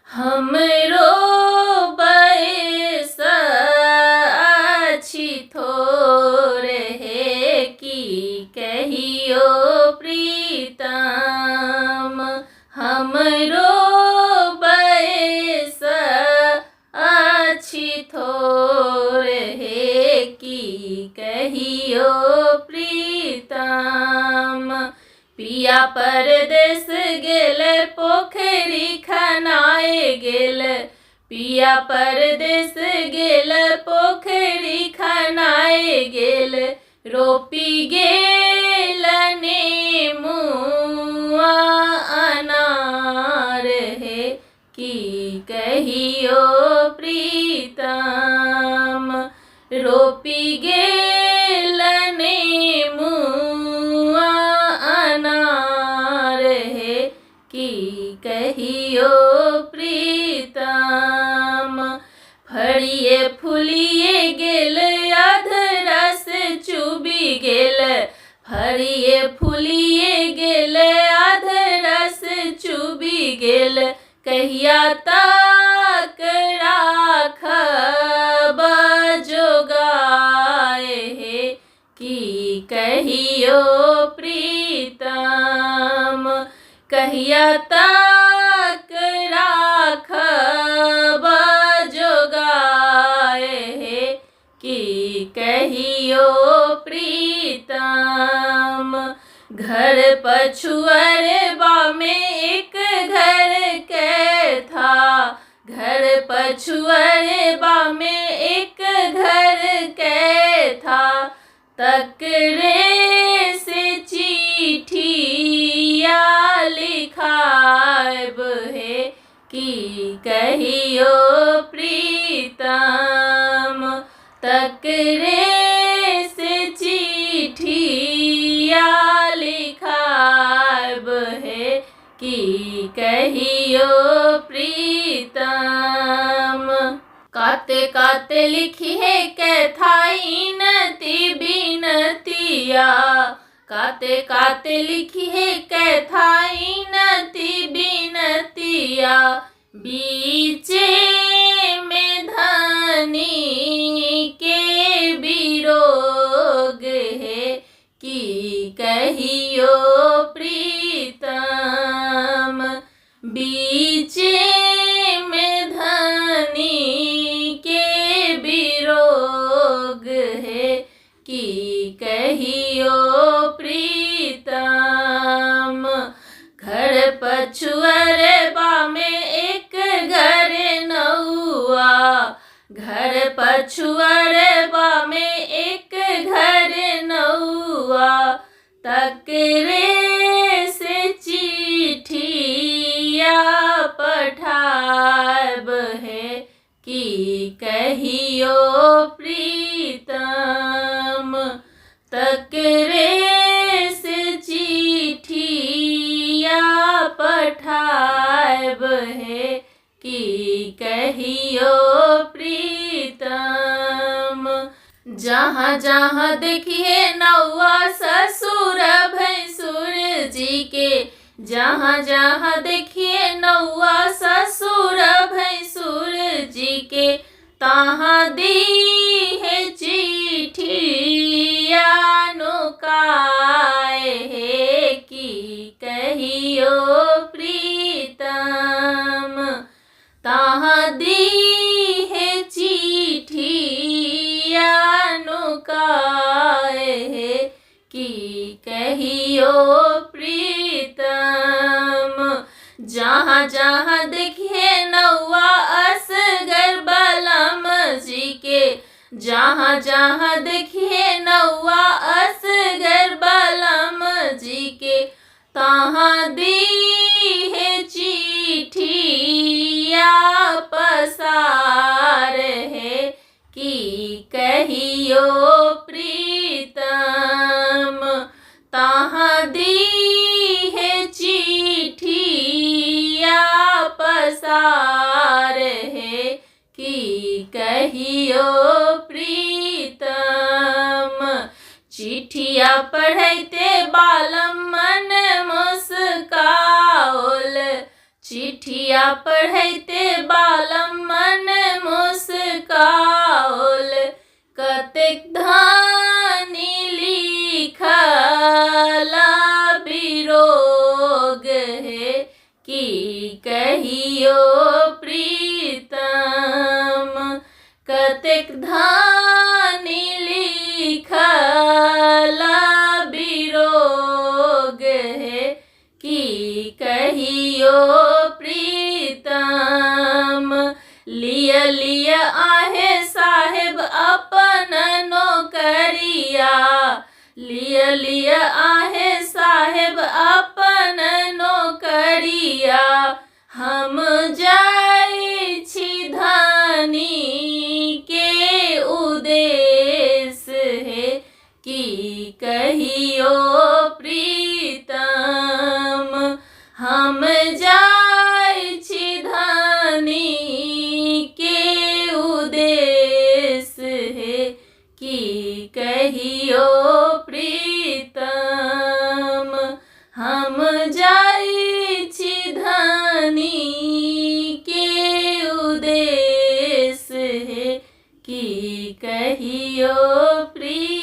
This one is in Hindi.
हमरो बयस अछि थोर हे की कहियो प्रीतम। हमरो बयस अछि थोर हे की कहियो प्रीतम। पिया परदेस गेल पोखरी खनाए गेल। पिया परदेस गेल पोखरी खनाए गेल। रोपी गेल नेमुआ अनार हे की कहियो प्रीतम। रोपी गेल नेमुआ अनार हे की कहियो प्रीतम। फड़िए फूलिए गेल अधरस चुबी गेल। फड़िए फूलिए गेल अधरस चुबी गेल। कहिया तक राखब जोगाए हे की कहियो प्रीतम। कहिया तक राखब जोगाए हे की कहियो प्रीतम। घर पछुअरबा में एक घर के था। घर पछुअरबा में एक घर के था। तकरे से चिट्ठिया लिखाब हे की कहियो प्रीतम। तकरे से चिट्ठिया लिखाब हे की कहियो प्रीतम। काते काते लिखी है कैथाइन ती बिनतिया। काते काते लिखी है कैथाइन ती बिनतिया। बीचे में धनी के बिरोग है की कहियो प्रीतम। बीचे में धनी के बिरोग है की कहियो प्रीतम। घर पछुअरबा में एक घर नौआ। घर पछुअरबा में एक घर नौआ। तकरे से चिट्ठिया पठाब है की कहियो प्रीतम। तकरे से चिट्ठिया पठाब है की कहियो प्रीतम। जहाँ जहाँ देखिए नौआ ससुर भैंसुर जी के। जहाँ जहाँ देखिए नौआ ससुर भैंसुर जी के। तहाँ दी है चिट्ठिया नुकाए हे की कहियो प्रीतम। तहाँ दी है चिट्ठिया नुकाए हे की कहियो प्रीतम। जहाँ जहाँ देखिए नौआ असगर बलम जी के। जहाँ जहाँ देखिए नौआ असगर बलम जी के। तहाँ दी है चिट्ठिया पसार है की कहियो प्रीतम। तहाँ दी है चिट्ठिया पसार है की कहियो प्रीतम। चिट्ठिया पढ़ते बालम मन मुस्काओल। चिठिया पढ़ैते बालम मन मुस्काओल, कतेक धानी लिखला बिरोग हे, की कहियो प्रीतम। कतेक धानी लिखला बिरोग हे, की कहियो प्रीतम। लिय लिय आहे साहेब अपन नौकरिया, लिय लिय आहे साहेब अपन नौकरिया। हम जाइ छी धनी के उद्देश्य हे, की कहियो प्रीतम। हम जाइ छी धनी के उद्देश्य हे, की कहियो प्रीतम। हम जाइ छी धनी के उद्देश्य हे, की कहियो प्रीतम।